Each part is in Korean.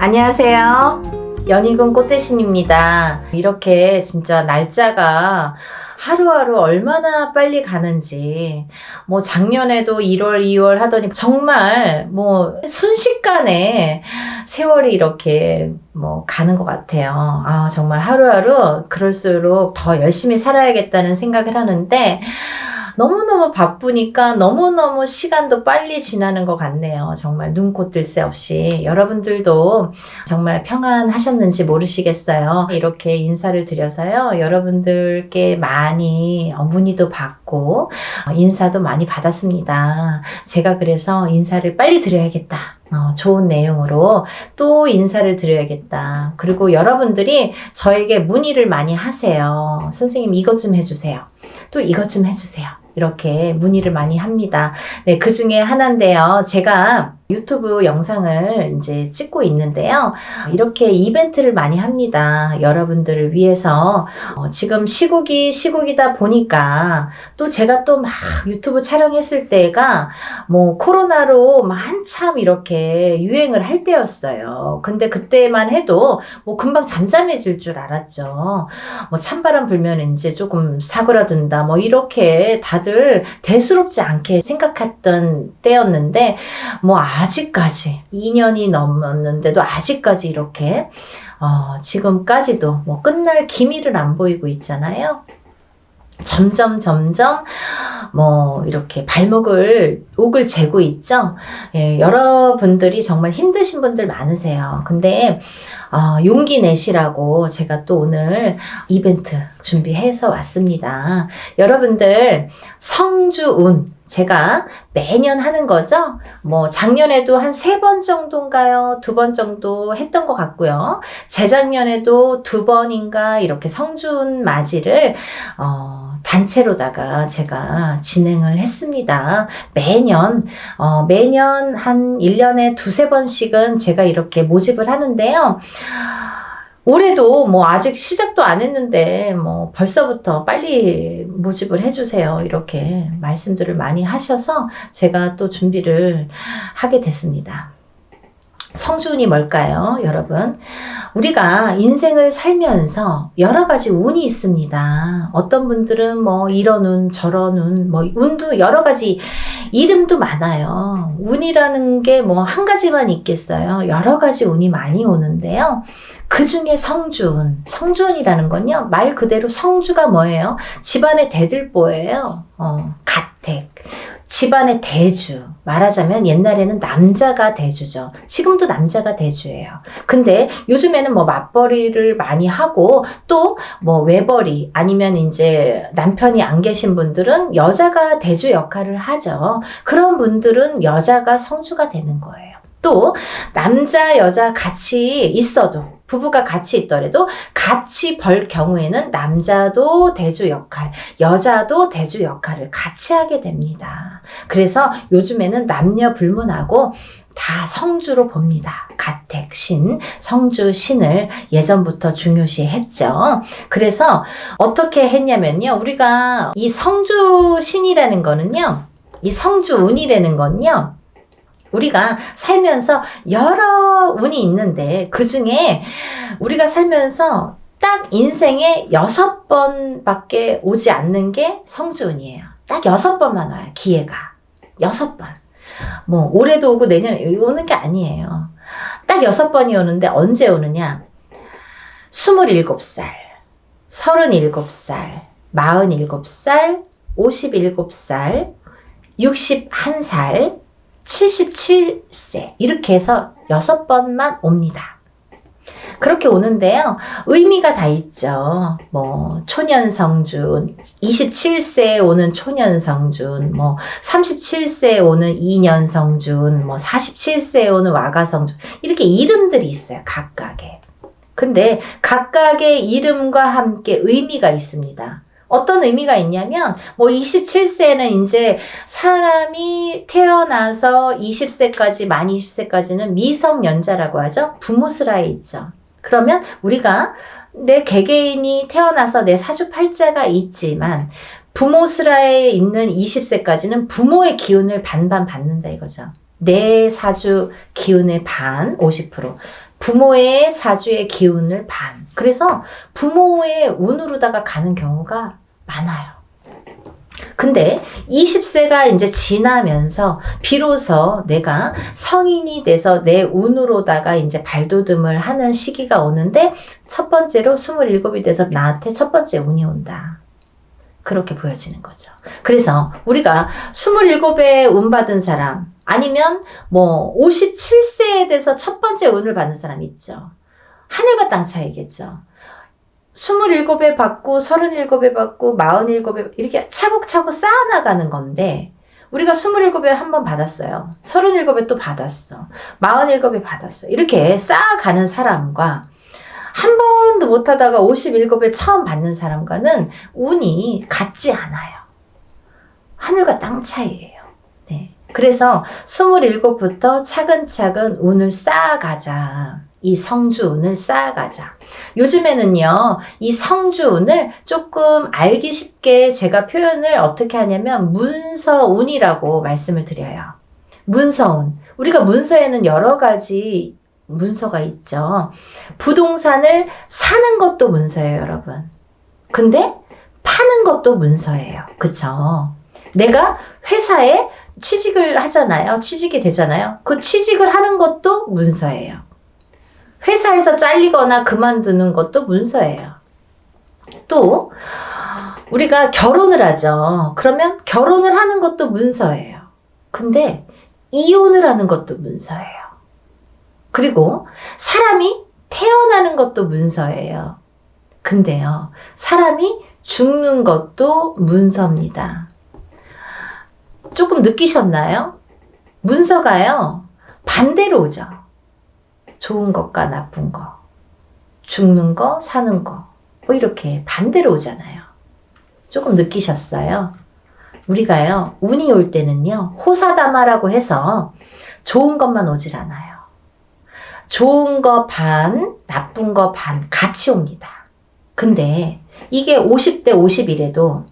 안녕하세요. 연희군 꽃대신입니다. 이렇게 진짜 날짜가 하루하루 얼마나 빨리 가는지, 작년에도 1월, 2월 하더니 정말 순식간에 세월이 이렇게 가는 것 같아요. 정말 하루하루 그럴수록 더 열심히 살아야겠다는 생각을 하는데, 너무너무 바쁘니까 너무너무 시간도 빨리 지나는 것 같네요. 정말 눈코 뜰 새 없이. 여러분들도 정말 평안하셨는지 모르시겠어요. 이렇게 인사를 드려서요. 여러분들께 많이 문의도 받고 인사도 많이 받았습니다. 제가 그래서 인사를 빨리 드려야겠다. 좋은 내용으로 또 인사를 드려야겠다. 그리고 여러분들이 저에게 문의를 많이 하세요. 선생님 이것 좀 해주세요. 또 이것 좀 해주세요. 이렇게 문의를 많이 합니다. 네, 그 중에 하나인데요. 제가 유튜브 영상을 이제 찍고 있는데요. 이렇게 이벤트를 많이 합니다. 여러분들을 위해서. 지금 시국이다 보니까 또 제가 또 막 유튜브 촬영했을 때가 코로나로 한참 이렇게 유행을 할 때였어요. 근데 그때만 해도 금방 잠잠해질 줄 알았죠. 찬바람 불면 이제 조금 사그라든다. 이렇게 다들 대수롭지 않게 생각했던 때였는데 아직까지 2년이 넘었는데도 아직까지 이렇게 지금까지도 끝날 기미를 안 보이고 있잖아요. 점점 이렇게 옥을 재고 있죠. 예, 여러분들이 정말 힘드신 분들 많으세요. 근데 용기 내시라고 제가 또 오늘 이벤트 준비해서 왔습니다. 여러분들 성주운 제가 매년 하는 거죠. 작년에도 한 3번 정도인가요? 2번 정도 했던 것 같고요. 재작년에도 2번인가 이렇게 성준 맞이를 단체로다가 제가 진행을 했습니다. 매년 한 1년에 2-3번씩은 제가 이렇게 모집을 하는데요. 올해도 아직 시작도 안 했는데 벌써부터 빨리 모집을 해주세요. 이렇게 말씀들을 많이 하셔서 제가 또 준비를 하게 됐습니다. 성주운이 뭘까요, 여러분? 우리가 인생을 살면서 여러 가지 운이 있습니다. 어떤 분들은 이런 운, 저런 운, 운도 여러 가지 이름도 많아요. 운이라는 게 한 가지만 있겠어요. 여러 가지 운이 많이 오는데요. 그 중에 성주운, 성주운이라는 건요, 말 그대로 성주가 뭐예요? 집안의 대들보예요. 가택. 집안의 대주. 말하자면 옛날에는 남자가 대주죠. 지금도 남자가 대주예요. 근데 요즘에는 맞벌이를 많이 하고 또 외벌이 아니면 이제 남편이 안 계신 분들은 여자가 대주 역할을 하죠. 그런 분들은 여자가 성주가 되는 거예요. 또 남자 여자 같이 있어도 부부가 같이 있더라도 같이 벌 경우에는 남자도 대주 역할, 여자도 대주 역할을 같이 하게 됩니다. 그래서 요즘에는 남녀 불문하고 다 성주로 봅니다. 가택, 신, 성주, 신을 예전부터 중요시 했죠. 그래서 어떻게 했냐면요. 우리가 이 성주 신이라는 거는요. 이 성주 운이라는 건요. 우리가 살면서 여러 운이 있는데 그 중에 우리가 살면서 딱 인생에 6번밖에 오지 않는 게 성주운이에요. 딱 6번만 와요. 기회가. 6번. 올해도 오고 내년에 오는 게 아니에요. 딱 6번이 오는데 언제 오느냐? 27살, 37살, 47살, 57살, 61살, 77세 이렇게 해서 6번만 옵니다. 그렇게 오는데요. 의미가 다 있죠. 초년성준, 27세에 오는 초년성준, 37세에 오는 이년성준, 47세에 오는 와가성준 이렇게 이름들이 있어요. 각각의. 근데 각각의 이름과 함께 의미가 있습니다. 어떤 의미가 있냐면 27세는 이제 사람이 태어나서 20세까지 만 20세까지는 미성년자라고 하죠. 부모스라에 있죠. 그러면 우리가 내 개개인이 태어나서 내 사주팔자가 있지만 부모스라에 있는 20세까지는 부모의 기운을 반반 받는다 이거죠. 내 사주 기운의 반 50%, 부모의 사주의 기운을 반. 그래서 부모의 운으로다가 가는 경우가 많아요. 근데 20세가 이제 지나면서 비로소 내가 성인이 돼서 내 운으로다가 이제 발돋움을 하는 시기가 오는데, 첫 번째로 27이 돼서 나한테 첫 번째 운이 온다. 그렇게 보여지는 거죠. 그래서 우리가 27에 운 받은 사람, 아니면 뭐 57세에 돼서 첫 번째 운을 받는 사람 있죠. 하늘과 땅 차이겠죠. 27에 받고 37에 받고 47에 이렇게 차곡차곡 쌓아나가는 건데, 우리가 27에 한 번 받았어요. 37에 또 받았어. 47에 받았어. 이렇게 쌓아가는 사람과 한 번도 못하다가 57에 처음 받는 사람과는 운이 같지 않아요. 하늘과 땅 차이예요. 네. 그래서 27부터 차근차근 운을 쌓아가자. 이 성주운을 쌓아가자. 요즘에는요, 이 성주운을 조금 알기 쉽게 제가 표현을 어떻게 하냐면 문서운이라고 말씀을 드려요. 문서운. 우리가 문서에는 여러 가지 문서가 있죠. 부동산을 사는 것도 문서예요, 여러분. 근데 파는 것도 문서예요. 그쵸? 내가 회사에 취직을 하잖아요. 취직이 되잖아요. 그 취직을 하는 것도 문서예요. 회사에서 잘리거나 그만두는 것도 문서예요. 또 우리가 결혼을 하죠. 그러면 결혼을 하는 것도 문서예요. 근데 이혼을 하는 것도 문서예요. 그리고 사람이 태어나는 것도 문서예요. 근데요, 사람이 죽는 것도 문서입니다. 조금 느끼셨나요? 문서가요, 반대로 오죠. 좋은 것과 나쁜 거, 죽는 거, 사는 거, 뭐 이렇게 반대로 오잖아요. 조금 느끼셨어요? 우리가요, 운이 올 때는요, 호사다마라고 해서 좋은 것만 오질 않아요. 좋은 거 반, 나쁜 거 반 같이 옵니다. 근데 이게 50대 50이래도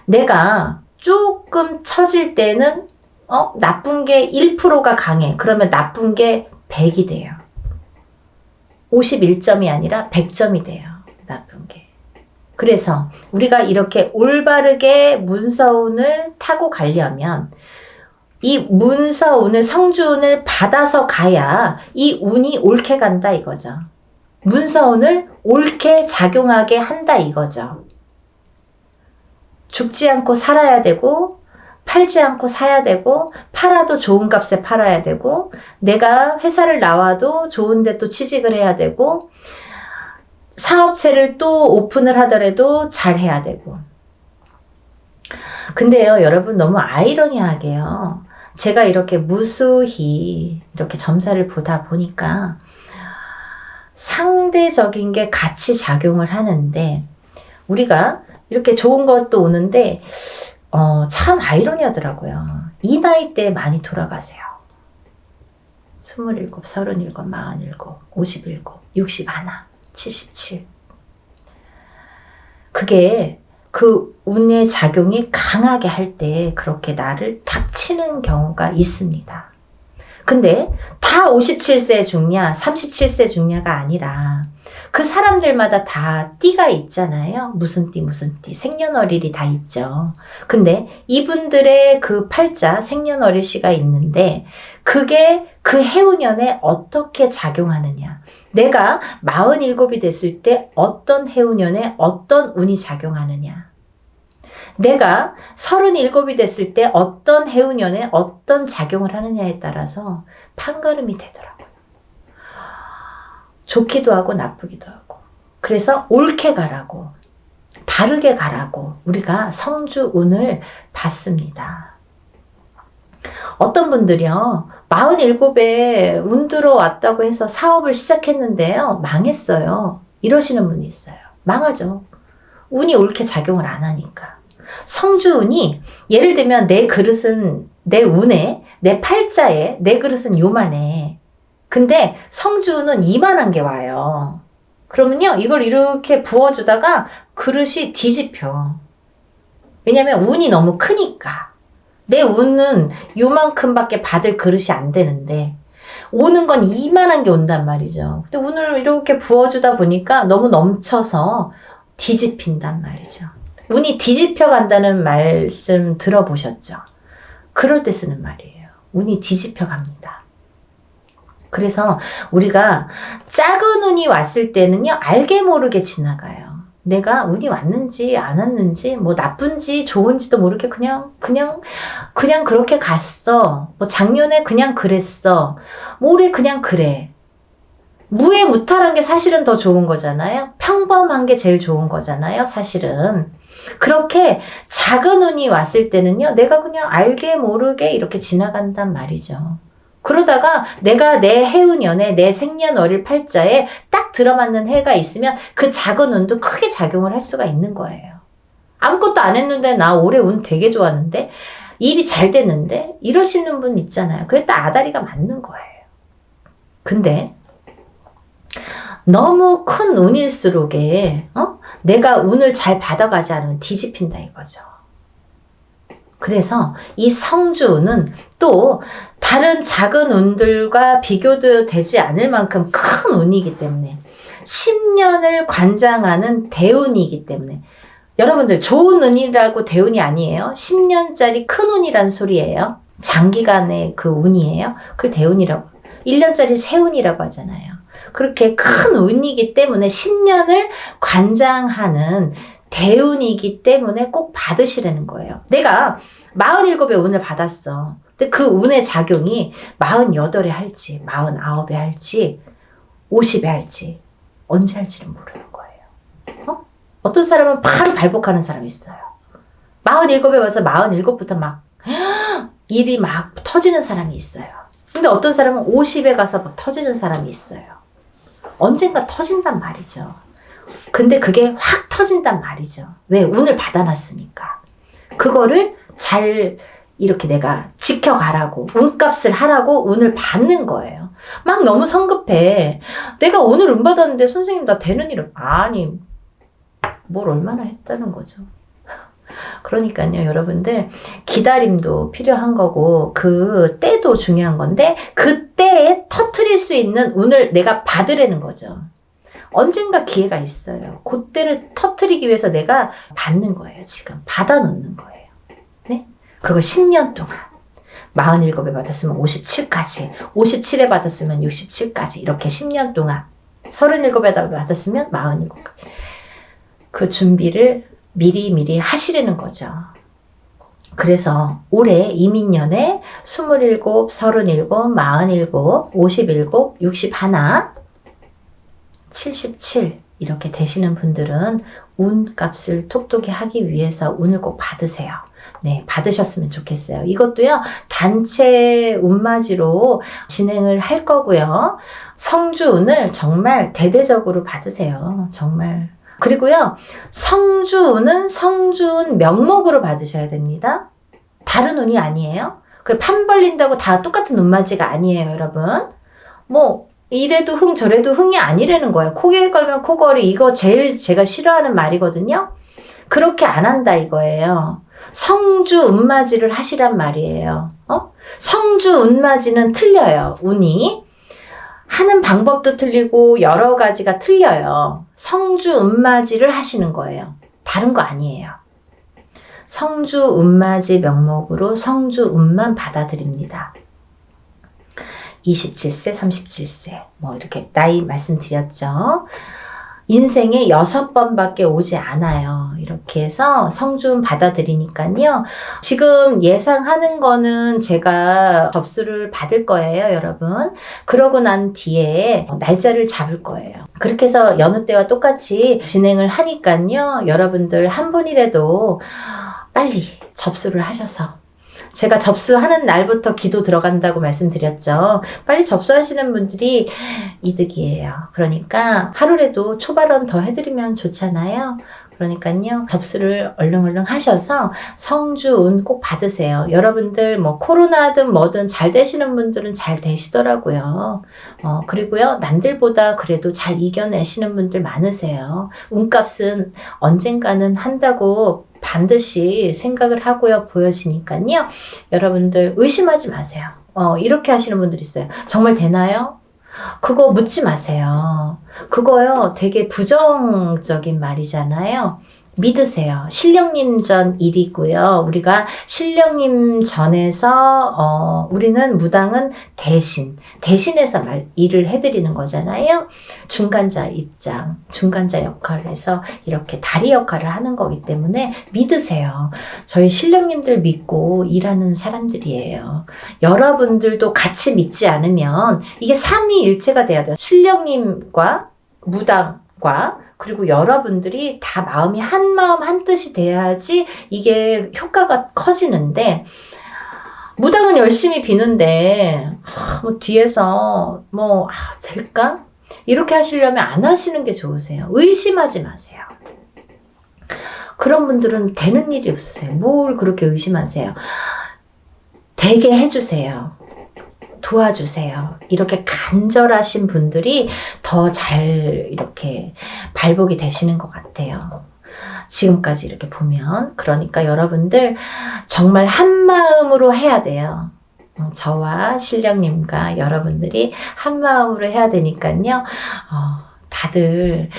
내가 조금 처질 때는 나쁜 게 1%가 강해. 그러면 나쁜 게 100이 돼요. 51점이 아니라 100점이 돼요. 나쁜 게. 그래서 우리가 이렇게 올바르게 문서운을 타고 가려면 이 문서운을, 성주운을 받아서 가야 이 운이 옳게 간다 이거죠. 문서운을 옳게 작용하게 한다 이거죠. 죽지 않고 살아야 되고, 팔지 않고 사야 되고, 팔아도 좋은 값에 팔아야 되고, 내가 회사를 나와도 좋은데 또 취직을 해야 되고, 사업체를 또 오픈을 하더라도 잘 해야 되고. 근데요, 여러분, 너무 아이러니하게요, 제가 이렇게 무수히 이렇게 점사를 보다 보니까 상대적인 게 같이 작용을 하는데, 우리가 이렇게 좋은 것도 오는데 참 아이러니하더라고요. 이 나이 때 많이 돌아가세요. 27, 37, 47, 57, 61, 77. 그게 그 운의 작용이 강하게 할 때 그렇게 나를 탁 치는 경우가 있습니다. 근데 다 57세 죽냐, 37세 죽냐가 아니라 그 사람들마다 다 띠가 있잖아요. 무슨 띠, 무슨 띠, 생년월일이 다 있죠. 근데 이분들의 그 팔자, 생년월일시가 있는데 그게 그 해운년에 어떻게 작용하느냐. 내가 47이 됐을 때 어떤 해운년에 어떤 운이 작용하느냐. 내가 37이 됐을 때 어떤 해운년에 어떤 작용을 하느냐에 따라서 판가름이 되더라고요. 좋기도 하고 나쁘기도 하고. 그래서 옳게 가라고, 바르게 가라고 우리가 성주운을 받습니다. 어떤 분들이요, 47에 운 들어왔다고 해서 사업을 시작했는데요, 망했어요. 이러시는 분이 있어요. 망하죠. 운이 옳게 작용을 안 하니까. 성주운이, 예를 들면 내 그릇은, 내 운에, 내 팔자에 내 그릇은 요만해. 근데 성주운은 이만한 게 와요. 그러면요, 이걸 이렇게 부어주다가 그릇이 뒤집혀. 왜냐면 운이 너무 크니까. 내 운은 요만큼밖에 받을 그릇이 안 되는데 오는 건 이만한 게 온단 말이죠. 근데 운을 이렇게 부어주다 보니까 너무 넘쳐서 뒤집힌단 말이죠. 운이 뒤집혀 간다는 말씀 들어보셨죠? 그럴 때 쓰는 말이에요. 운이 뒤집혀 갑니다. 그래서 우리가 작은 운이 왔을 때는요, 알게 모르게 지나가요. 내가 운이 왔는지 안 왔는지 뭐 나쁜지 좋은지도 모르게 그냥 그렇게 갔어. 뭐 작년에 그냥 그랬어. 뭐 올해 그냥 그래. 무해무탈한 게 사실은 더 좋은 거잖아요. 평범한 게 제일 좋은 거잖아요. 사실은. 그렇게 작은 운이 왔을 때는요, 내가 그냥 알게 모르게 이렇게 지나간단 말이죠. 그러다가 내가 내 해운년에 내 생년월일 팔자에 딱 들어맞는 해가 있으면 그 작은 운도 크게 작용을 할 수가 있는 거예요. 아무것도 안 했는데 나 올해 운 되게 좋았는데 일이 잘 됐는데 이러시는 분 있잖아요. 그게 딱 아다리가 맞는 거예요. 근데 너무 큰 운일수록에 내가 운을 잘 받아가지 않으면 뒤집힌다 이거죠. 그래서 이 성주운은 또 다른 작은 운들과 비교도 되지 않을 만큼 큰 운이기 때문에 10년을 관장하는 대운이기 때문에 여러분들 좋은 운이라고 대운이 아니에요. 10년짜리 큰 운이란 소리예요. 장기간의 그 운이에요. 그걸 대운이라고 1년짜리 세운이라고 하잖아요. 그렇게 큰 운이기 때문에 10년을 관장하는 대운이기 때문에 꼭 받으시라는 거예요. 내가 47의 운을 받았어. 근데 그 운의 작용이 48에 할지 49에 할지 50에 할지 언제 할지는 모르는 거예요. 어떤 사람은 바로 발복하는 사람이 있어요. 47에 와서 47부터 막 일이 막 터지는 사람이 있어요. 근데 어떤 사람은 50에 가서 막 터지는 사람이 있어요. 언젠가 터진단 말이죠. 근데 그게 확 터진단 말이죠. 왜? 운을 받아놨으니까. 그거를 잘 이렇게 내가 지켜가라고, 운값을 하라고 운을 받는 거예요. 막 너무 성급해. 내가 오늘 운 받았는데 선생님 나 되는 일은 아니 뭘 얼마나 했다는 거죠. 그러니까요, 여러분들 기다림도 필요한 거고 그 때도 중요한 건데 그 때에 터트릴 수 있는 운을 내가 받으라는 거죠. 언젠가 기회가 있어요. 그때를 터트리기 위해서 내가 받는 거예요. 지금 받아놓는 거예요. 네? 그걸 10년 동안 47에 받았으면 57까지 57에 받았으면 67까지 이렇게 10년 동안 37에 받았으면 47까지 그 준비를 미리 하시라는 거죠. 그래서 올해 이민년에 27, 37, 47, 57, 61, 77 이렇게 되시는 분들은 운값을 톡톡히 하기 위해서 운을 꼭 받으세요. 네, 받으셨으면 좋겠어요. 이것도요, 단체 운맞이로 진행을 할 거고요. 성주운을 정말 대대적으로 받으세요. 정말. 그리고요, 성주운은 성주운 명목으로 받으셔야 됩니다. 다른 운이 아니에요. 그 판 벌린다고 다 똑같은 운맞이가 아니에요, 여러분. 뭐, 이래도 흥 저래도 흥이 아니라는 거예요. 코에 걸면 코걸이 이거 제일 제가 싫어하는 말이거든요. 그렇게 안 한다 이거예요. 성주 운맞이를 하시란 말이에요. 성주 운맞이는 틀려요. 운이 하는 방법도 틀리고 여러 가지가 틀려요. 성주 운맞이를 하시는 거예요. 다른 거 아니에요. 성주 운맞이 명목으로 성주 운만 받아들입니다. 27세, 37세 뭐 이렇게 나이 말씀드렸죠. 인생에 6번밖에 오지 않아요. 이렇게 해서 성주운 받아들이니까요. 지금 예상하는 거는 제가 접수를 받을 거예요, 여러분. 그러고 난 뒤에 날짜를 잡을 거예요. 그렇게 해서 여느 때와 똑같이 진행을 하니까요. 여러분들 한 분이라도 빨리 접수를 하셔서 제가 접수하는 날부터 기도 들어간다고 말씀드렸죠. 빨리 접수하시는 분들이 이득이에요. 그러니까 하루라도 초발언 더 해드리면 좋잖아요. 그러니까요. 접수를 얼른 하셔서 성주운 꼭 받으세요. 여러분들 뭐 코로나든 뭐든 잘 되시는 분들은 잘 되시더라고요. 그리고요. 남들보다 그래도 잘 이겨내시는 분들 많으세요. 운값은 언젠가는 한다고 반드시 생각을 하고요 보여지니까요. 여러분들 의심하지 마세요. 이렇게 하시는 분들 있어요. 정말 되나요? 그거 묻지 마세요. 그거요 되게 부정적인 말이잖아요. 믿으세요. 신령님 전 일이고요. 우리가 신령님 전에서 우리는 무당은 대신해서 일을 해드리는 거잖아요. 중간자 입장, 중간자 역할을 해서 이렇게 다리 역할을 하는 거기 때문에 믿으세요. 저희 신령님들 믿고 일하는 사람들이에요. 여러분들도 같이 믿지 않으면 이게 삼위일체가 돼야 돼요. 신령님과 무당과 그리고 여러분들이 다 마음이 한 마음 한 뜻이 돼야지 이게 효과가 커지는데, 무당은 열심히 비는데 뭐 뒤에서 될까? 이렇게 하시려면 안 하시는 게 좋으세요. 의심하지 마세요. 그런 분들은 되는 일이 없으세요. 뭘 그렇게 의심하세요. 되게 해주세요. 도와주세요. 이렇게 간절하신 분들이 더 잘 이렇게 발복이 되시는 것 같아요. 지금까지 이렇게 보면. 그러니까 여러분들 정말 한 마음으로 해야 돼요. 저와 신령님과 여러분들이 한 마음으로 해야 되니까요. 다들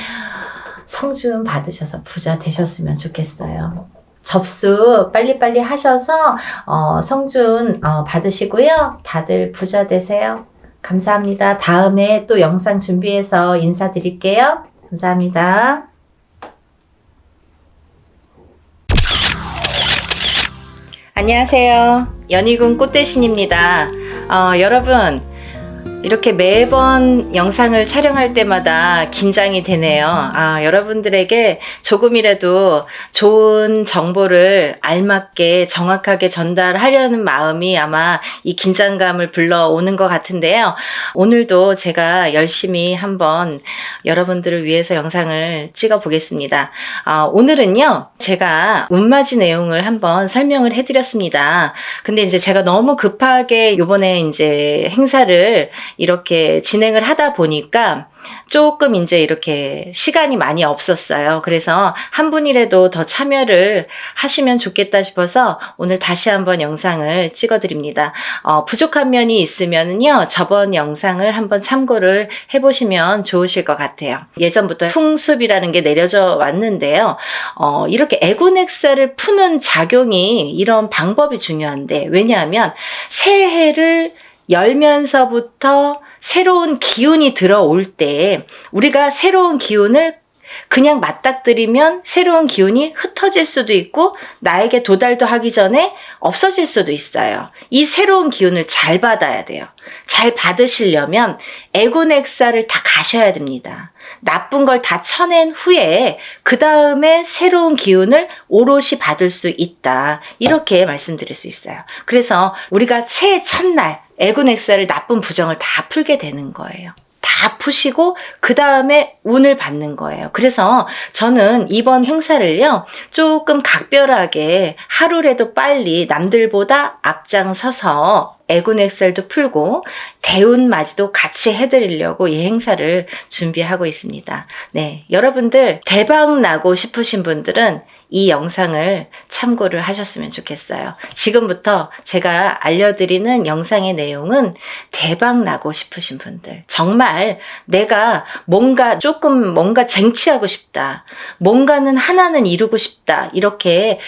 성준 받으셔서 부자 되셨으면 좋겠어요. 접수 빨리빨리 하셔서 성준 받으시고요. 다들 부자 되세요. 감사합니다. 다음에 또 영상 준비해서 인사드릴게요. 감사합니다. 안녕하세요. 연희군 꽃대신입니다. 여러분, 이렇게 매번 영상을 촬영할 때마다 긴장이 되네요. 여러분들에게 조금이라도 좋은 정보를 알맞게 정확하게 전달하려는 마음이 아마 이 긴장감을 불러오는 것 같은데요. 오늘도 제가 열심히 한번 여러분들을 위해서 영상을 찍어 보겠습니다. 오늘은요, 제가 운맞이 내용을 한번 설명을 해드렸습니다. 근데 이제 제가 너무 급하게 요번에 이제 행사를 이렇게 진행을 하다 보니까 조금 이제 이렇게 시간이 많이 없었어요. 그래서 한 분이라도 더 참여를 하시면 좋겠다 싶어서 오늘 다시 한번 영상을 찍어드립니다. 부족한 면이 있으면요, 저번 영상을 한번 참고를 해보시면 좋으실 것 같아요. 예전부터 풍습이라는 게 내려져 왔는데요. 이렇게 애군액사를 푸는 작용이 이런 방법이 중요한데, 왜냐하면 새해를 열면서부터 새로운 기운이 들어올 때 우리가 새로운 기운을 그냥 맞닥뜨리면 새로운 기운이 흩어질 수도 있고 나에게 도달도 하기 전에 없어질 수도 있어요. 이 새로운 기운을 잘 받아야 돼요. 잘 받으시려면 애군액사를 다 가셔야 됩니다. 나쁜 걸 다 쳐낸 후에 그 다음에 새로운 기운을 오롯이 받을 수 있다. 이렇게 말씀드릴 수 있어요. 그래서 우리가 새해 첫날 애군액사를 나쁜 부정을 다 풀게 되는 거예요. 다 푸시고 그 다음에 운을 받는 거예요. 그래서 저는 이번 행사를요, 조금 각별하게 하루라도 빨리 남들보다 앞장서서 애군액살도 풀고 대운맞이도 같이 해드리려고 이 행사를 준비하고 있습니다. 네, 여러분들 대박 나고 싶으신 분들은 이 영상을 참고를 하셨으면 좋겠어요. 지금부터 제가 알려드리는 영상의 내용은 대박 나고 싶으신 분들, 정말 내가 뭔가 쟁취하고 싶다, 뭔가는 하나는 이루고 싶다, 이렇게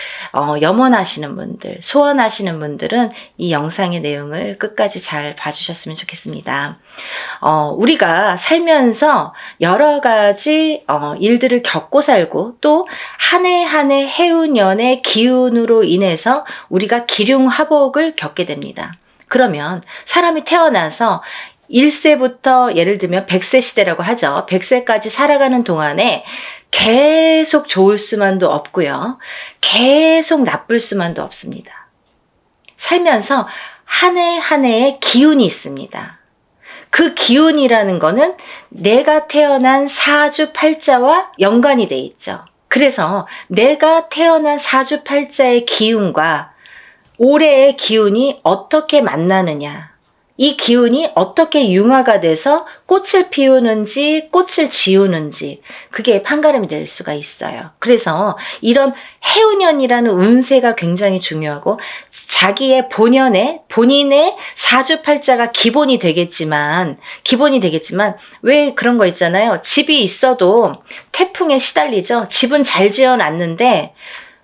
염원하시는 분들, 소원하시는 분들은 이 영상의 내용을 끝까지 잘 봐주셨으면 좋겠습니다. 우리가 살면서 여러 가지 일들을 겪고 살고 또 한 해 한 해 해운년의 기운으로 인해서 우리가 기륭화복을 겪게 됩니다. 그러면 사람이 태어나서 1세부터 예를 들면 100세 시대라고 하죠. 100세까지 살아가는 동안에 계속 좋을 수만도 없고요. 계속 나쁠 수만도 없습니다. 살면서 한 해 한 해의 기운이 있습니다. 그 기운이라는 거는 내가 태어난 사주팔자와 연관이 돼 있죠. 그래서 내가 태어난 사주팔자의 기운과 올해의 기운이 어떻게 만나느냐, 이 기운이 어떻게 융화가 돼서 꽃을 피우는지 꽃을 지우는지 그게 판가름이 될 수가 있어요. 그래서 이런 해운년이라는 운세가 굉장히 중요하고 자기의 본인의 사주팔자가 기본이 되겠지만 왜 그런 거 있잖아요. 집이 있어도 태풍에 시달리죠. 집은 잘 지어놨는데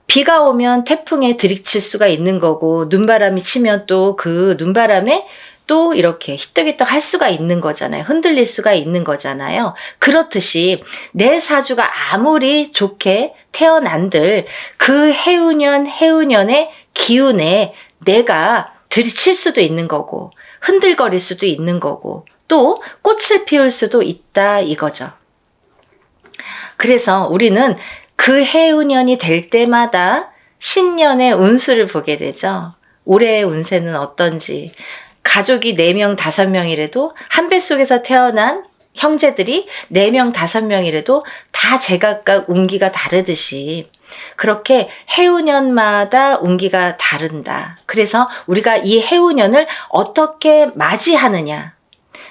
비가 오면 태풍에 들이칠 수가 있는 거고 눈바람이 치면 또 그 눈바람에 또 이렇게 히떡히떡 할 수가 있는 거잖아요. 흔들릴 수가 있는 거잖아요. 그렇듯이 내 사주가 아무리 좋게 태어난들 그 해운년의 기운에 내가 들이칠 수도 있는 거고 흔들거릴 수도 있는 거고 또 꽃을 피울 수도 있다 이거죠. 그래서 우리는 그 해운년이 될 때마다 신년의 운수를 보게 되죠. 올해의 운세는 어떤지. 가족이 4명, 5명이라도 한 뱃속에서 태어난 형제들이 4명, 5명이라도 다 제각각 운기가 다르듯이 그렇게 해운년마다 운기가 다른다. 그래서 우리가 이 해운년을 어떻게 맞이하느냐.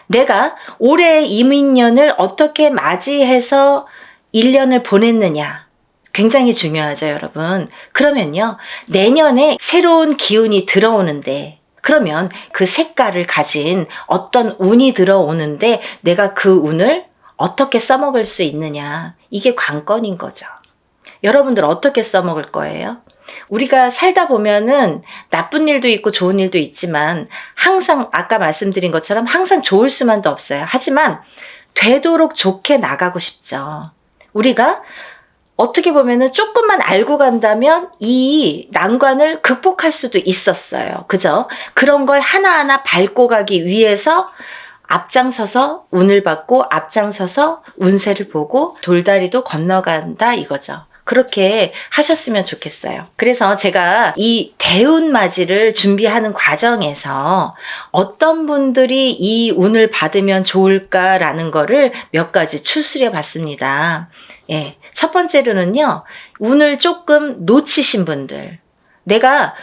내가 올해의 이민년을 어떻게 맞이해서 1년을 보냈느냐. 굉장히 중요하죠, 여러분. 그러면요, 내년에 새로운 기운이 들어오는데 그러면 그 색깔을 가진 어떤 운이 들어오는데 내가 그 운을 어떻게 써먹을 수 있느냐. 이게 관건인 거죠. 여러분들 어떻게 써먹을 거예요? 우리가 살다 보면은 나쁜 일도 있고 좋은 일도 있지만 항상 아까 말씀드린 것처럼 항상 좋을 수만도 없어요. 하지만 되도록 좋게 나가고 싶죠. 우리가 어떻게 보면은 조금만 알고 간다면 이 난관을 극복할 수도 있었어요. 그죠? 그런 걸 하나하나 밟고 가기 위해서 앞장서서 운을 받고 앞장서서 운세를 보고 돌다리도 건너간다 이거죠. 그렇게 하셨으면 좋겠어요. 그래서 제가 이 대운맞이를 준비하는 과정에서 어떤 분들이 이 운을 받으면 좋을까라는 거를 몇 가지 추스려 봤습니다. 예. 첫 번째로는요, 운을 조금 놓치신 분들. 내가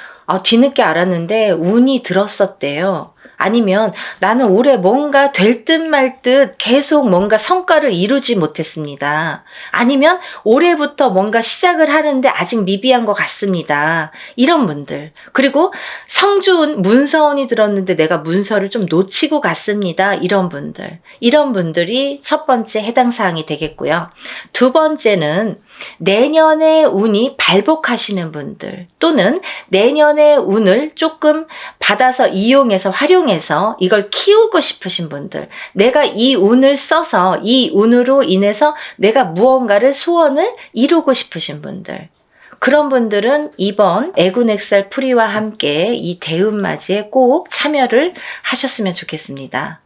뒤늦게 알았는데 운이 들었었대요. 아니면 나는 올해 뭔가 될 듯 말 듯 계속 뭔가 성과를 이루지 못했습니다. 아니면 올해부터 뭔가 시작을 하는데 아직 미비한 것 같습니다. 이런 분들. 그리고 성주운, 문서운이 들었는데 내가 문서를 좀 놓치고 갔습니다. 이런 분들. 이런 분들이 첫 번째 해당 사항이 되겠고요. 두 번째는 내년의 운이 발복하시는 분들 또는 내년의 운을 조금 받아서 이용해서 활용해서 이걸 키우고 싶으신 분들, 내가 이 운을 써서 이 운으로 인해서 내가 무언가를 소원을 이루고 싶으신 분들, 그런 분들은 이번 애군액살 풀이와 함께 이 대운맞이에 꼭 참여를 하셨으면 좋겠습니다.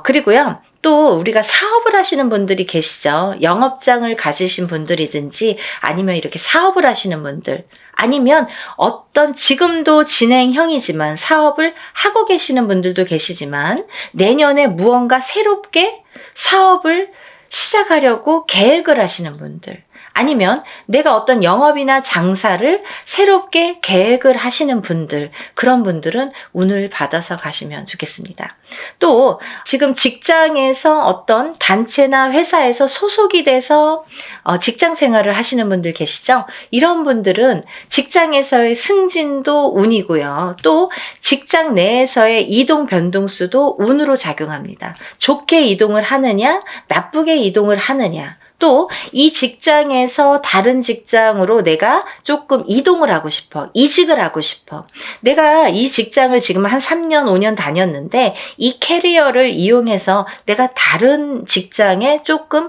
그리고요. 또 우리가 사업을 하시는 분들이 계시죠. 영업장을 가지신 분들이든지 아니면 이렇게 사업을 하시는 분들 아니면 어떤 지금도 진행형이지만 사업을 하고 계시는 분들도 계시지만 내년에 무언가 새롭게 사업을 시작하려고 계획을 하시는 분들 아니면 내가 어떤 영업이나 장사를 새롭게 계획을 하시는 분들, 그런 분들은 운을 받아서 가시면 좋겠습니다. 또 지금 직장에서 어떤 단체나 회사에서 소속이 돼서 직장 생활을 하시는 분들 계시죠? 이런 분들은 직장에서의 승진도 운이고요. 또 직장 내에서의 이동 변동수도 운으로 작용합니다. 좋게 이동을 하느냐, 나쁘게 이동을 하느냐. 또 이 직장에서 다른 직장으로 내가 조금 이동을 하고 싶어. 이직을 하고 싶어. 내가 이 직장을 지금 한 3년, 5년 다녔는데 이 캐리어를 이용해서 내가 다른 직장에 조금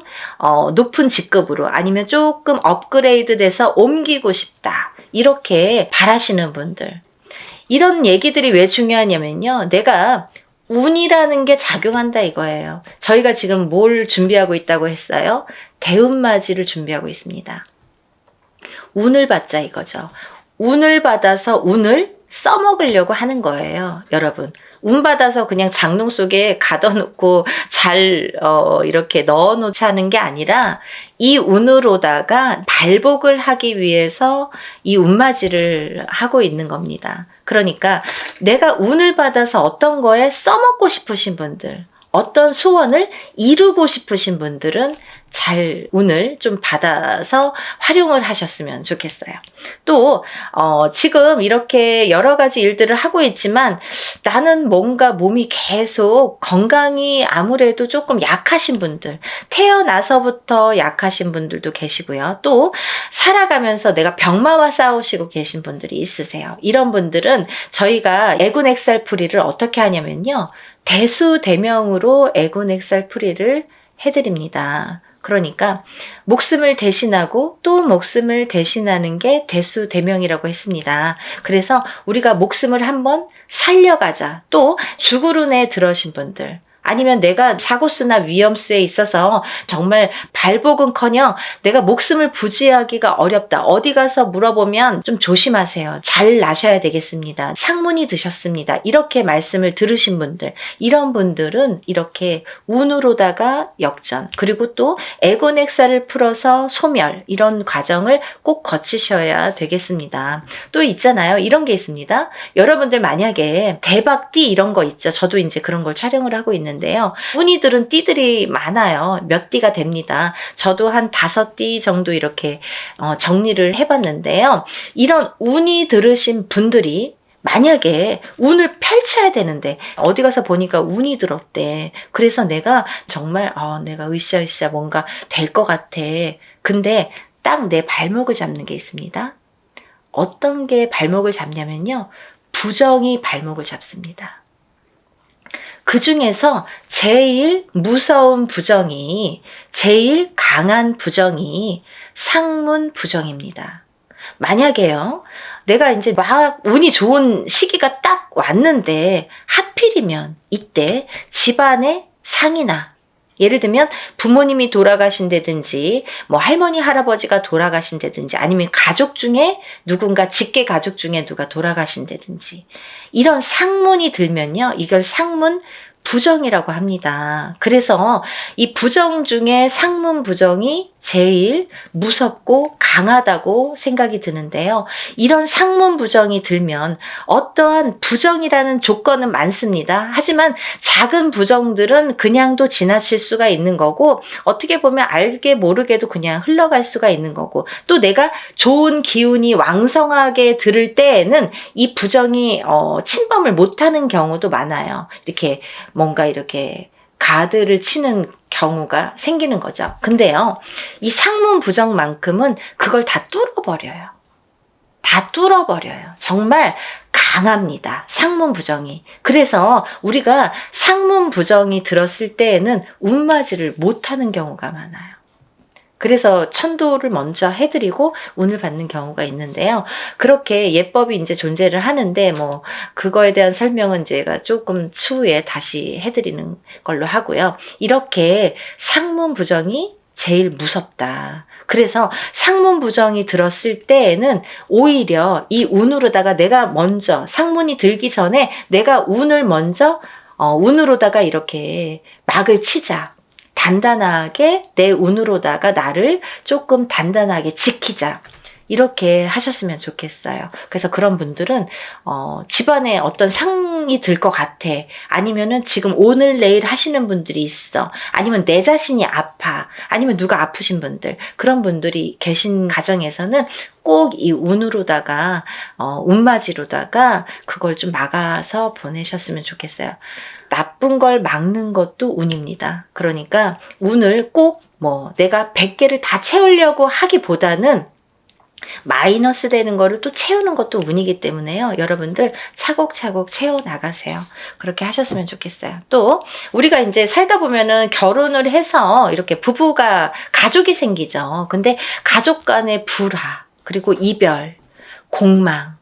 높은 직급으로 아니면 조금 업그레이드 돼서 옮기고 싶다. 이렇게 바라시는 분들. 이런 얘기들이 왜 중요하냐면요. 내가 운이라는 게 작용한다 이거예요. 저희가 지금 뭘 준비하고 있다고 했어요? 대운맞이를 준비하고 있습니다. 운을 받자 이거죠. 운을 받아서 운을 써먹으려고 하는 거예요. 여러분. 운 받아서 그냥 장롱 속에 가둬놓고 잘 이렇게 넣어놓자는 게 아니라 이 운으로다가 발복을 하기 위해서 이 운맞이를 하고 있는 겁니다. 그러니까 내가 운을 받아서 어떤 거에 써먹고 싶으신 분들, 어떤 소원을 이루고 싶으신 분들은 잘 운을 좀 받아서 활용을 하셨으면 좋겠어요. 또 지금 이렇게 여러 가지 일들을 하고 있지만 나는 뭔가 몸이 계속 건강이 아무래도 조금 약하신 분들, 태어나서부터 약하신 분들도 계시고요. 또 살아가면서 내가 병마와 싸우시고 계신 분들이 있으세요. 이런 분들은 저희가 애군액살풀이를 어떻게 하냐면요. 대수대명으로 애군액살풀이를 해드립니다. 그러니까 목숨을 대신하고 또 목숨을 대신하는 게 대수대명이라고 했습니다. 그래서 우리가 목숨을 한번 살려가자. 또 죽으run에 들어신 분들, 아니면 내가 사고수나 위험수에 있어서 정말 발복은커녕 내가 목숨을 부지하기가 어렵다. 어디 가서 물어보면 좀 조심하세요. 잘 나셔야 되겠습니다. 상문이 드셨습니다. 이렇게 말씀을 들으신 분들, 이런 분들은 이렇게 운으로다가 역전, 그리고 또 애곤액살을 풀어서 소멸, 이런 과정을 꼭 거치셔야 되겠습니다. 또 있잖아요. 이런 게 있습니다. 여러분들 만약에 대박띠 이런 거 있죠. 저도 이제 그런 걸 촬영을 하고 있는데요. 운이 들은 띠들이 많아요. 몇 띠가 됩니다. 저도 한 5띠 정도 이렇게 정리를 해봤는데요. 이런 운이 들으신 분들이 만약에 운을 펼쳐야 되는데 어디 가서 보니까 운이 들었대. 그래서 내가 정말 내가 으쌰으쌰 뭔가 될 것 같아. 근데 딱 내 발목을 잡는 게 있습니다. 어떤 게 발목을 잡냐면요. 부정이 발목을 잡습니다. 그 중에서 제일 무서운 부정이, 제일 강한 부정이 상문 부정입니다. 만약에요, 내가 이제 막 운이 좋은 시기가 딱 왔는데 하필이면 이때 집안에 상이나, 예를 들면 부모님이 돌아가신다든지 뭐 할머니 할아버지가 돌아가신다든지 아니면 가족 중에 누군가 직계 가족 중에 누가 돌아가신다든지 이런 상문이 들면요, 이걸 상문 부정이라고 합니다. 그래서 이 부정 중에 상문 부정이 제일 무섭고 강하다고 생각이 드는데요. 이런 상문 부정이 들면 어떠한 부정이라는 조건은 많습니다. 하지만 작은 부정들은 그냥도 지나칠 수가 있는 거고, 어떻게 보면 알게 모르게도 그냥 흘러갈 수가 있는 거고, 또 내가 좋은 기운이 왕성하게 들을 때에는 이 부정이 침범을 못하는 경우도 많아요. 이렇게 뭔가 이렇게 가드를 치는 경우가 생기는 거죠. 근데요, 이 상문 부정만큼은 그걸 다 뚫어버려요. 다 뚫어버려요. 정말 강합니다. 상문 부정이. 그래서 우리가 상문 부정이 들었을 때에는 운맞이를 못하는 경우가 많아요. 그래서 천도를 먼저 해드리고 운을 받는 경우가 있는데요. 그렇게 예법이 이제 존재를 하는데 뭐 그거에 대한 설명은 제가 조금 추후에 다시 해드리는 걸로 하고요. 이렇게 상문 부정이 제일 무섭다. 그래서 상문 부정이 들었을 때에는 오히려 이 운으로다가 내가 먼저 상문이 들기 전에 내가 운을 먼저 운으로다가 이렇게 막을 치자. 단단하게 내 운으로다가 나를 조금 단단하게 지키자. 이렇게 하셨으면 좋겠어요. 그래서 그런 분들은 집안에 어떤 상이 들 것 같아. 아니면은 지금 오늘 내일 하시는 분들이 있어. 아니면 내 자신이 아파. 아니면 누가 아프신 분들. 그런 분들이 계신 가정에서는 꼭 이 운으로다가 운맞이로다가 그걸 좀 막아서 보내셨으면 좋겠어요. 나쁜 걸 막는 것도 운입니다. 그러니까 운을 꼭 내가 100개를 다 채우려고 하기보다는 마이너스 되는 거를 또 채우는 것도 운이기 때문에요. 여러분들 차곡차곡 채워나가세요. 그렇게 하셨으면 좋겠어요. 또 우리가 이제 살다 보면은 결혼을 해서 이렇게 부부가 가족이 생기죠. 근데 가족 간의 불화, 그리고 이별, 공망,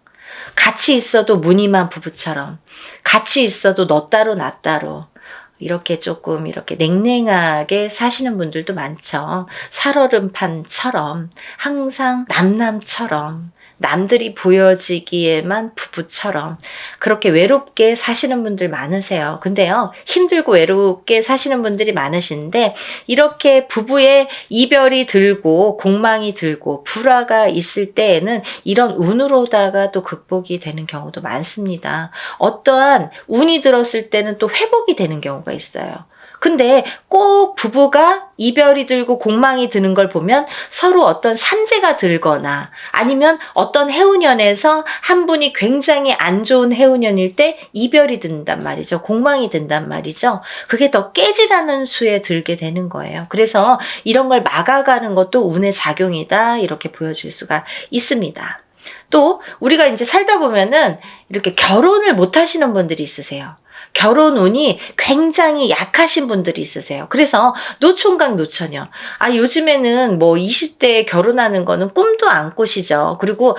같이 있어도 무늬만 부부처럼, 같이 있어도 너 따로 나 따로, 이렇게 조금 이렇게 냉랭하게 사시는 분들도 많죠. 살얼음판처럼, 항상 남남처럼, 남들이 보여지기에만 부부처럼 그렇게 외롭게 사시는 분들 많으세요. 근데요, 힘들고 외롭게 사시는 분들이 많으신데 이렇게 부부의 이별이 들고 공망이 들고 불화가 있을 때에는 이런 운으로다가 또 극복이 되는 경우도 많습니다. 어떠한 운이 들었을 때는 또 회복이 되는 경우가 있어요. 근데 꼭 부부가 이별이 들고 공망이 드는 걸 보면 서로 어떤 산재가 들거나 아니면 어떤 해운년에서 한 분이 굉장히 안 좋은 해운년일 때 이별이 든단 말이죠. 공망이 든단 말이죠. 그게 더 깨지라는 수에 들게 되는 거예요. 그래서 이런 걸 막아가는 것도 운의 작용이다, 이렇게 보여줄 수가 있습니다. 또 우리가 이제 살다 보면은 이렇게 결혼을 못 하시는 분들이 있으세요. 결혼 운이 굉장히 약하신 분들이 있으세요. 그래서 노총각 노처녀. 요즘에는 뭐 20대에 결혼하는 거는 꿈도 안 꾸시죠. 그리고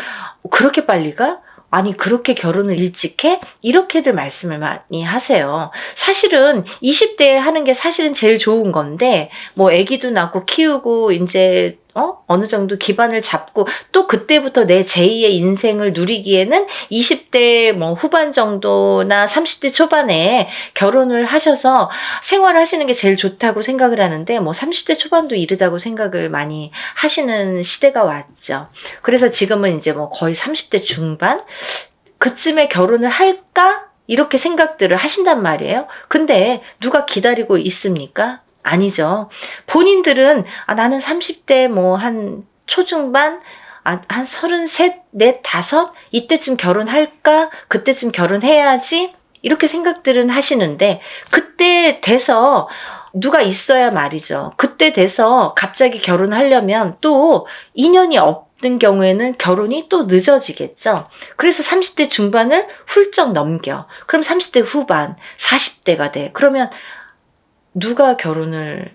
그렇게 빨리가? 아니, 그렇게 결혼을 일찍 해? 이렇게들 말씀을 많이 하세요. 사실은 20대에 하는 게 사실은 제일 좋은 건데, 뭐 아기도 낳고 키우고 이제 어느 정도 기반을 잡고 또 그때부터 내 제2의 인생을 누리기에는 20대 뭐 후반 정도나 30대 초반에 결혼을 하셔서 생활을 하시는 게 제일 좋다고 생각을 하는데, 뭐 30대 초반도 이르다고 생각을 많이 하시는 시대가 왔죠. 그래서 지금은 이제 뭐 거의 30대 중반? 그쯤에 결혼을 할까? 이렇게 생각들을 하신단 말이에요. 근데 누가 기다리고 있습니까? 아니죠. 본인들은 나는 30대 뭐 한 초중반, 한 33, 4, 5 이때쯤 결혼할까? 그때쯤 결혼해야지? 이렇게 생각들은 하시는데 그때 돼서 누가 있어야 말이죠. 그때 돼서 갑자기 결혼하려면 또 인연이 없는 경우에는 결혼이 또 늦어지겠죠. 그래서 30대 중반을 훌쩍 넘겨. 그럼 30대 후반, 40대가 돼. 그러면 누가 결혼을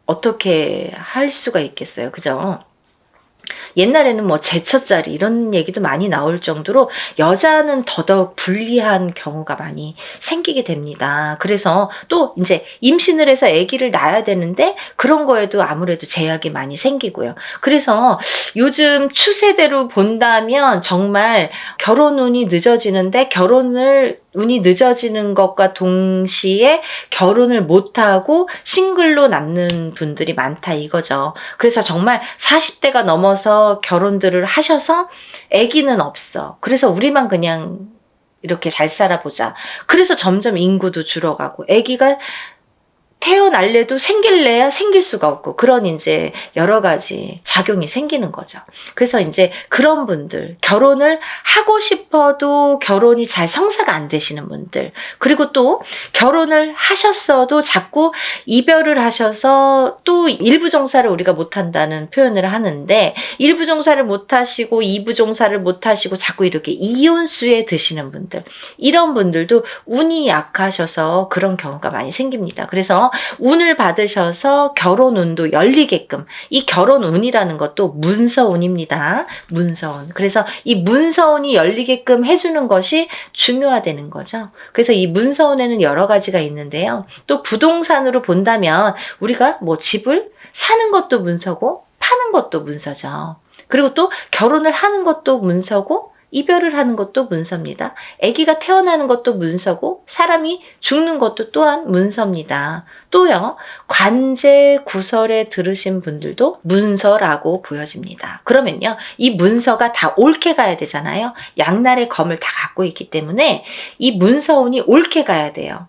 어떻게 할 수가 있겠어요. 그죠? 옛날에는 뭐 제처자리 이런 얘기도 많이 나올 정도로 여자는 더더욱 불리한 경우가 많이 생기게 됩니다. 그래서 또 이제 임신을 해서 아기를 낳아야 되는데 그런 거에도 아무래도 제약이 많이 생기고요. 그래서 요즘 추세대로 본다면 정말 결혼 운이 늦어지는데 결혼을 운이 늦어지는 것과 동시에 결혼을 못하고 싱글로 남는 분들이 많다 이거죠. 그래서 정말 40대가 넘어서 결혼들을 하셔서 아기는 없어. 그래서 우리만 그냥 이렇게 잘 살아보자. 그래서 점점 인구도 줄어가고 아기가 태어날래도 생길래야 생길 수가 없고 그런 이제 여러 가지 작용이 생기는 거죠. 그래서 이제 그런 분들, 결혼을 하고 싶어도 결혼이 잘 성사가 안 되시는 분들, 그리고 또 결혼을 하셨어도 자꾸 이별을 하셔서 또 일부 종사를 우리가 못 한다는 표현을 하는데 일부 종사를 못 하시고 이부 종사를 못 하시고 자꾸 이렇게 이혼수에 드시는 분들, 이런 분들도 운이 약하셔서 그런 경우가 많이 생깁니다. 그래서 운을 받으셔서 결혼 운도 열리게끔, 이 결혼 운이라는 것도 문서운입니다. 문서운. 그래서 이 문서운이 열리게끔 해주는 것이 중요하다는 거죠. 그래서 이 문서운에는 여러 가지가 있는데요. 또 부동산으로 본다면 우리가 뭐 집을 사는 것도 문서고 파는 것도 문서죠. 그리고 또 결혼을 하는 것도 문서고 이별을 하는 것도 문서입니다. 아기가 태어나는 것도 문서고 사람이 죽는 것도 또한 문서입니다. 또요, 관제 구설에 들으신 분들도 문서라고 보여집니다. 그러면요, 이 문서가 다 옳게 가야 되잖아요. 양날의 검을 다 갖고 있기 때문에 이 문서운이 옳게 가야 돼요.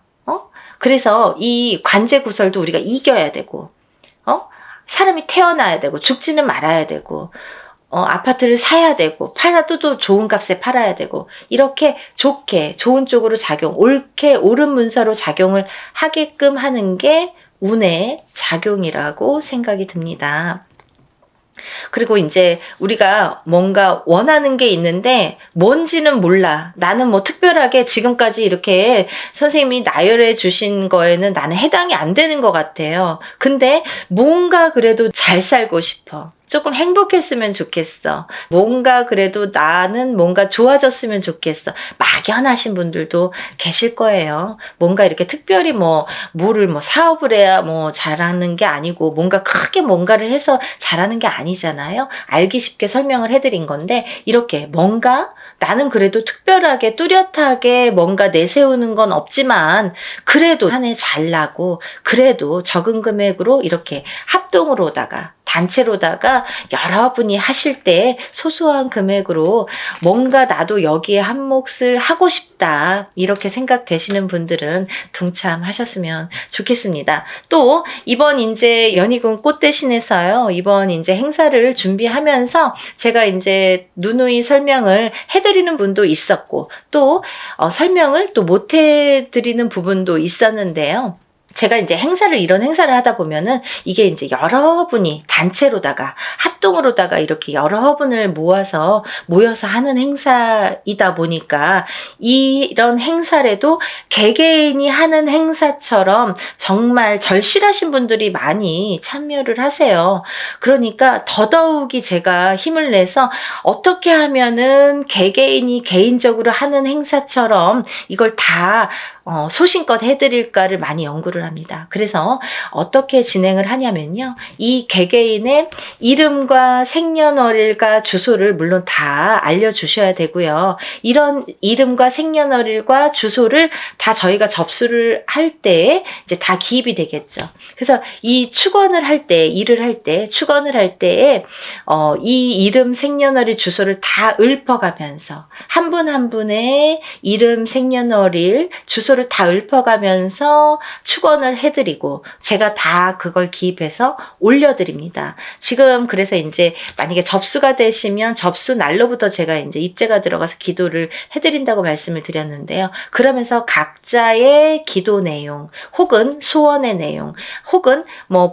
그래서 이 관제 구설도 우리가 이겨야 되고, 사람이 태어나야 되고 죽지는 말아야 되고, 아파트를 사야 되고 팔아도 또 좋은 값에 팔아야 되고 이렇게 좋게 좋은 쪽으로 옳게 옳은 문서로 작용을 하게끔 하는 게 운의 작용이라고 생각이 듭니다. 그리고 이제 우리가 뭔가 원하는 게 있는데 뭔지는 몰라. 나는 뭐 특별하게 지금까지 이렇게 선생님이 나열해 주신 거에는 나는 해당이 안 되는 것 같아요. 근데 뭔가 그래도 잘 살고 싶어. 조금 행복했으면 좋겠어. 뭔가 그래도 나는 뭔가 좋아졌으면 좋겠어. 막연하신 분들도 계실 거예요. 뭔가 이렇게 특별히 뭐를 사업을 해야 잘하는 게 아니고 뭔가 크게 뭔가를 해서 잘하는 게 아니잖아요. 알기 쉽게 설명을 해드린 건데 이렇게 뭔가 나는 그래도 특별하게 뚜렷하게 뭔가 내세우는 건 없지만 그래도 한 해 잘 나고 그래도 적은 금액으로 이렇게 합동으로다가 단체로다가 여러분이 하실 때 소소한 금액으로 뭔가 나도 여기에 한 몫을 하고 싶다 이렇게 생각되시는 분들은 동참하셨으면 좋겠습니다. 또 이번 이제 연희군 꽃 대신해서요 이번 이제 행사를 준비하면서 제가 이제 누누이 설명을 해드리는 분도 있었고 또 설명을 또 못 해드리는 부분도 있었는데요. 제가 이제 이런 행사를 하다 보면은 이게 이제 여러분이 단체로다가 합동으로다가 이렇게 여러분을 모여서 하는 행사이다 보니까 이런 행사라도 개개인이 하는 행사처럼 정말 절실하신 분들이 많이 참여를 하세요. 그러니까 더더욱이 제가 힘을 내서 어떻게 하면은 개개인이 개인적으로 하는 행사처럼 이걸 다 소신껏 해드릴까를 많이 연구를 합니다. 그래서 어떻게 진행을 하냐면요. 이 개개인의 이름과 생년월일과 주소를 물론 다 알려주셔야 되고요. 이런 이름과 생년월일과 주소를 다 저희가 접수를 할 때 이제 다 기입이 되겠죠. 그래서 이 축원을 할 때, 일을 할 때, 축원을 할 때에 이 이름, 생년월일, 주소를 다 읊어가면서 한 분 한 분의 이름, 생년월일, 주소를 다 읊어가면서 축원을 해드리고 제가 다 그걸 기입해서 올려드립니다. 지금 그래서 이제 만약에 접수가 되시면 접수 날로부터 제가 이제 입제가 들어가서 기도를 해드린다고 말씀을 드렸는데요. 그러면서 각자의 기도 내용 혹은 소원의 내용 혹은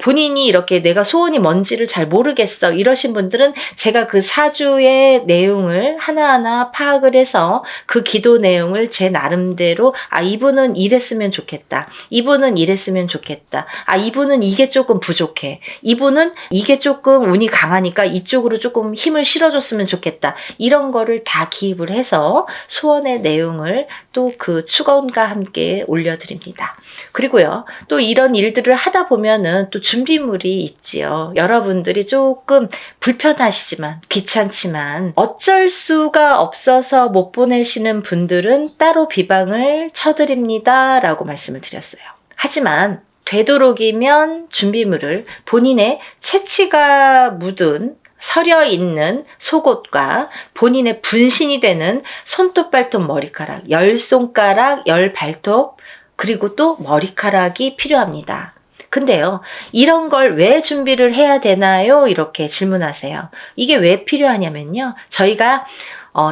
본인이 이렇게 내가 소원이 뭔지를 잘 모르겠어 이러신 분들은 제가 그 사주의 내용을 하나하나 파악을 해서 그 기도 내용을 제 나름대로 이분은 이랬으면 좋겠다. 이분은 이랬으면 좋겠다. 이분은 이게 조금 부족해. 이분은 이게 조금 운이 강하니까 이쪽으로 조금 힘을 실어줬으면 좋겠다. 이런 거를 다 기입을 해서 소원의 내용을 또 그 축원과 함께 올려드립니다. 그리고요. 또 이런 일들을 하다 보면은 또 준비물이 있지요. 여러분들이 조금 불편하시지만 귀찮지만 어쩔 수가 없어서 못 보내시는 분들은 따로 비방을 쳐드립니다 라고 말씀을 드렸어요. 하지만 되도록이면 준비물을 본인의 채취가 묻은 서려 있는 속옷과 본인의 분신이 되는 손톱, 발톱, 머리카락, 10손가락, 10발톱 그리고 또 머리카락이 필요합니다. 근데요, 이런 걸 왜 준비를 해야 되나요? 이렇게 질문하세요. 이게 왜 필요하냐면요. 저희가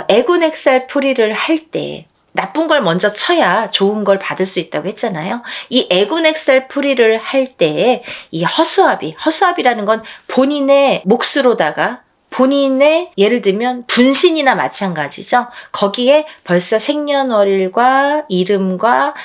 애군액살 풀이를 할 때 나쁜 걸 먼저 쳐야 좋은 걸 받을 수 있다고 했잖아요. 이 애군액살 풀이를 할 때 이 허수아비라는 건 본인의 몫으로다가 본인의 예를 들면 분신이나 마찬가지죠. 거기에 벌써 생년월일과 이름과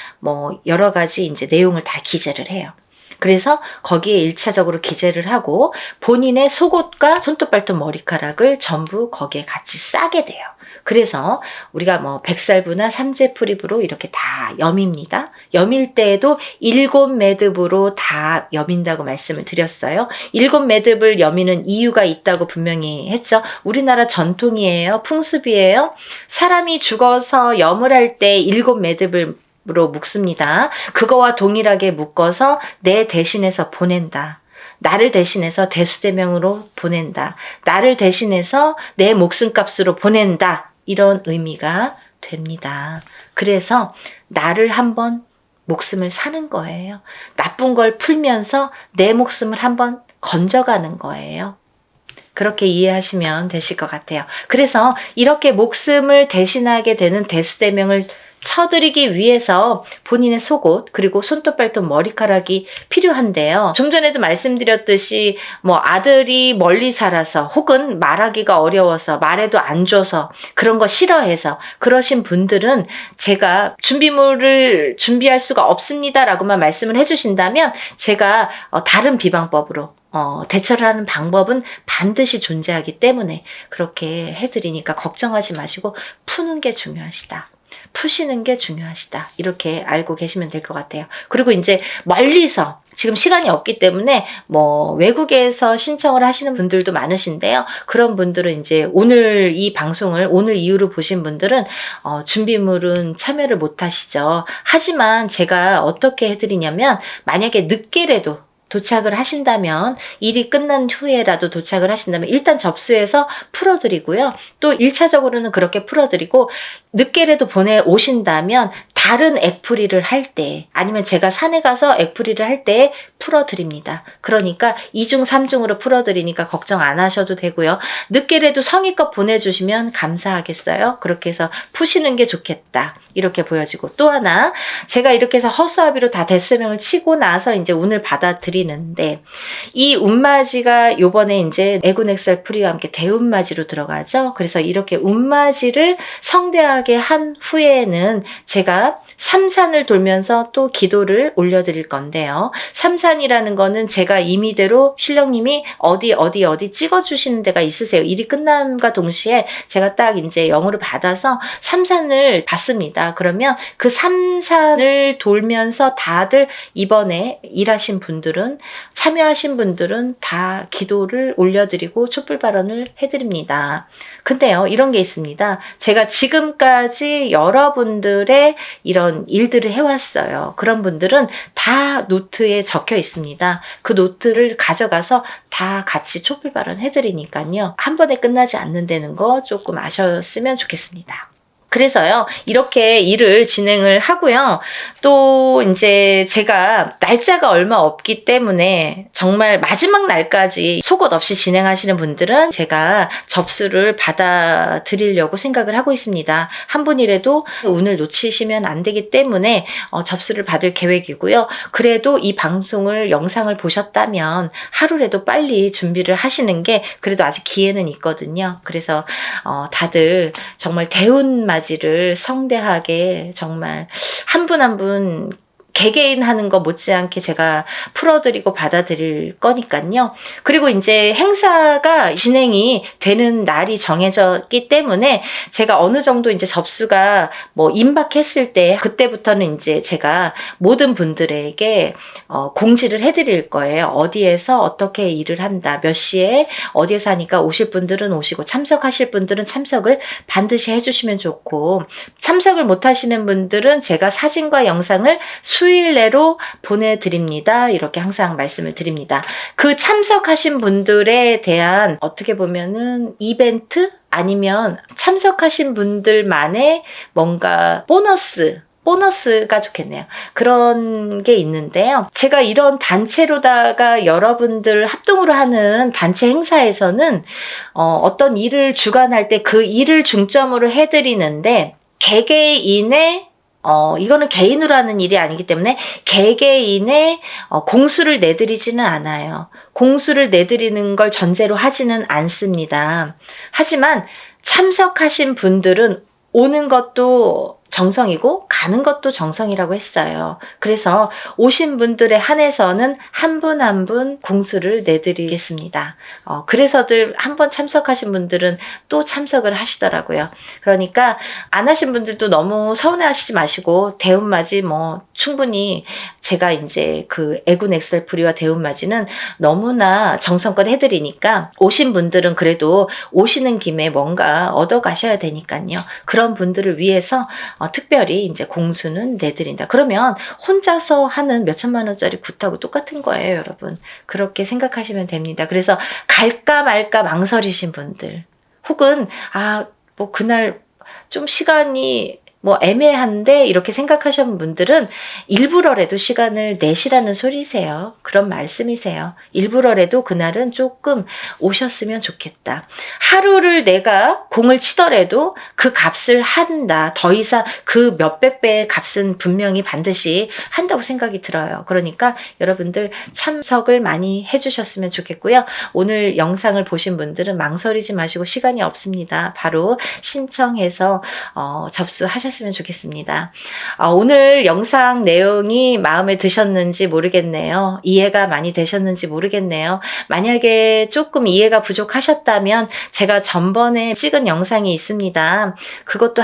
여러 가지 이제 내용을 다 기재를 해요. 그래서 거기에 1차적으로 기재를 하고 본인의 속옷과 손톱, 발톱, 머리카락을 전부 거기에 같이 싸게 돼요. 그래서 우리가 백살부나 삼재풀입으로 이렇게 다 염입니다. 염일 때에도 7매듭으로 다 염인다고 말씀을 드렸어요. 7매듭을 염이는 이유가 있다고 분명히 했죠. 우리나라 전통이에요. 풍습이에요. 사람이 죽어서 염을 할 때 7매듭을 으로 묶습니다. 그거와 동일하게 묶어서 내 대신해서 보낸다. 나를 대신해서 대수대명으로 보낸다. 나를 대신해서 내 목숨값으로 보낸다. 이런 의미가 됩니다. 그래서 나를 한번 목숨을 사는 거예요. 나쁜 걸 풀면서 내 목숨을 한번 건져가는 거예요. 그렇게 이해하시면 되실 것 같아요. 그래서 이렇게 목숨을 대신하게 되는 대수대명을 쳐드리기 위해서 본인의 속옷 그리고 손톱, 발톱, 머리카락이 필요한데요. 좀 전에도 말씀드렸듯이 아들이 멀리 살아서 혹은 말하기가 어려워서 말해도 안 줘서 그런 거 싫어해서 그러신 분들은 제가 준비물을 준비할 수가 없습니다 라고만 말씀을 해주신다면 제가 다른 비방법으로 대처를 하는 방법은 반드시 존재하기 때문에 그렇게 해드리니까 걱정하지 마시고 푸는 게 중요하시다. 푸시는 게 중요하시다. 이렇게 알고 계시면 될 것 같아요. 그리고 이제 멀리서 지금 시간이 없기 때문에 뭐 외국에서 신청을 하시는 분들도 많으신데요. 그런 분들은 이제 오늘 이 방송을 오늘 이후로 보신 분들은 준비물은 참여를 못 하시죠. 하지만 제가 어떻게 해드리냐면 만약에 늦게라도 도착을 하신다면 일이 끝난 후에라도 도착을 하신다면 일단 접수해서 풀어드리고요. 또 1차적으로는 그렇게 풀어드리고 늦게라도 보내오신다면 다른 액풀이를 할 때 아니면 제가 산에 가서 액풀이를 할 때 풀어드립니다. 그러니까 2중 3중으로 풀어드리니까 걱정 안 하셔도 되고요. 늦게라도 성의껏 보내주시면 감사하겠어요. 그렇게 해서 푸시는 게 좋겠다. 이렇게 보여지고 또 하나 제가 이렇게 해서 허수아비로 다 대수명을 치고 나서 이제 운을 받아들이는데 이 운맞이가 요번에 이제 애군엑셀 풀이와 함께 대운맞이로 들어가죠. 그래서 이렇게 운맞이를 성대하게 한 후에는 제가 삼산을 돌면서 또 기도를 올려드릴 건데요. 삼산이라는 거는 제가 임의대로 신령님이 어디 찍어주시는 데가 있으세요. 일이 끝남과 동시에 제가 딱 이제 영어를 받아서 삼산을 받습니다. 그러면 그 삼산을 돌면서 다들 이번에 일하신 분들은 참여하신 분들은 다 기도를 올려드리고 촛불 발언을 해드립니다. 근데요, 이런 게 있습니다. 제가 지금까지 여러분들의 이런 일들을 해왔어요. 그런 분들은 다 노트에 적혀 있습니다. 그 노트를 가져가서 다 같이 촛불 발언 해드리니까요. 한 번에 끝나지 않는다는 거 조금 아셨으면 좋겠습니다. 그래서요, 이렇게 일을 진행을 하고요. 또 이제 제가 날짜가 얼마 없기 때문에 정말 마지막 날까지 속옷 없이 진행하시는 분들은 제가 접수를 받아드리려고 생각을 하고 있습니다. 한 분이라도 운을 놓치시면 안 되기 때문에 접수를 받을 계획이고요. 그래도 이 방송을 영상을 보셨다면 하루라도 빨리 준비를 하시는 게 그래도 아직 기회는 있거든요. 그래서 다들 정말 대운맞이를 성대하게 정말 한 분 한 분 개개인 하는 거 못지않게 제가 풀어드리고 받아들일 거니까요. 그리고 이제 행사가 진행이 되는 날이 정해졌기 때문에 제가 어느 정도 이제 접수가 뭐 임박했을 때 그때부터는 이제 제가 모든 분들에게 공지를 해드릴 거예요. 어디에서 어떻게 일을 한다, 몇 시에 어디에서 하니까 오실 분들은 오시고 참석하실 분들은 참석을 반드시 해주시면 좋고 참석을 못 하시는 분들은 제가 사진과 영상을 수일 내로 보내드립니다. 이렇게 항상 말씀을 드립니다. 그 참석하신 분들에 대한 어떻게 보면은 이벤트? 아니면 참석하신 분들만의 뭔가 보너스가 좋겠네요. 그런 게 있는데요. 제가 이런 단체로다가 여러분들 합동으로 하는 단체 행사에서는 어떤 일을 주관할 때 그 일을 중점으로 해드리는데 개개인의 이거는 개인으로 하는 일이 아니기 때문에 개개인의 공수를 내드리지는 않아요. 공수를 내드리는 걸 전제로 하지는 않습니다. 하지만 참석하신 분들은 오는 것도 정성이고 가는 것도 정성이라고 했어요. 그래서 오신 분들에 한해서는 한 분 한 분 공수를 내드리겠습니다. 그래서들 한 번 참석하신 분들은 또 참석을 하시더라고요. 그러니까 안 하신 분들도 너무 서운해하시지 마시고 대운맞이 뭐 충분히 제가 이제 그 애군 엑셀풀이와 대운맞이는 너무나 정성껏 해드리니까 오신 분들은 그래도 오시는 김에 뭔가 얻어 가셔야 되니까요. 그런 분들을 위해서 특별히 이제 공수는 내드린다. 그러면 혼자서 하는 몇천만 원짜리 굿하고 똑같은 거예요, 여러분. 그렇게 생각하시면 됩니다. 그래서 갈까 말까 망설이신 분들, 혹은 뭐 그날 좀 시간이 뭐 애매한데 이렇게 생각하시는 분들은 일부러라도 시간을 내시라는 소리세요. 그런 말씀이세요. 일부러라도 그날은 조금 오셨으면 좋겠다. 하루를 내가 공을 치더라도 그 값을 한다. 더 이상 그 몇백 배의 값은 분명히 반드시 한다고 생각이 들어요. 그러니까 여러분들 참석을 많이 해주셨으면 좋겠고요. 오늘 영상을 보신 분들은 망설이지 마시고 시간이 없습니다. 바로 신청해서 접수하셨습니다. 하셨으면 좋겠습니다. 오늘 영상 내용이 마음에 드셨는지 모르겠네요. 이해가 많이 되셨는지 모르겠네요. 만약에 조금 이해가 부족하셨다면 제가 전번에 찍은 영상이 있습니다. 그것도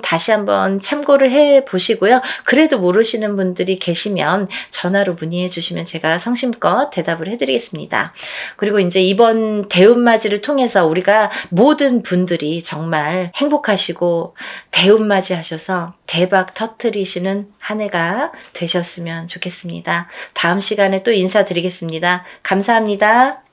다시 한번 참고를 해 보시고요. 그래도 모르시는 분들이 계시면 전화로 문의해 주시면 제가 성심껏 대답을 해드리겠습니다. 그리고 이제 이번 대운맞이를 통해서 우리가 모든 분들이 정말 행복하시고 대운맞이 하셔서 대박 터뜨리시는 한 해가 되셨으면 좋겠습니다. 다음 시간에 또 인사드리겠습니다. 감사합니다.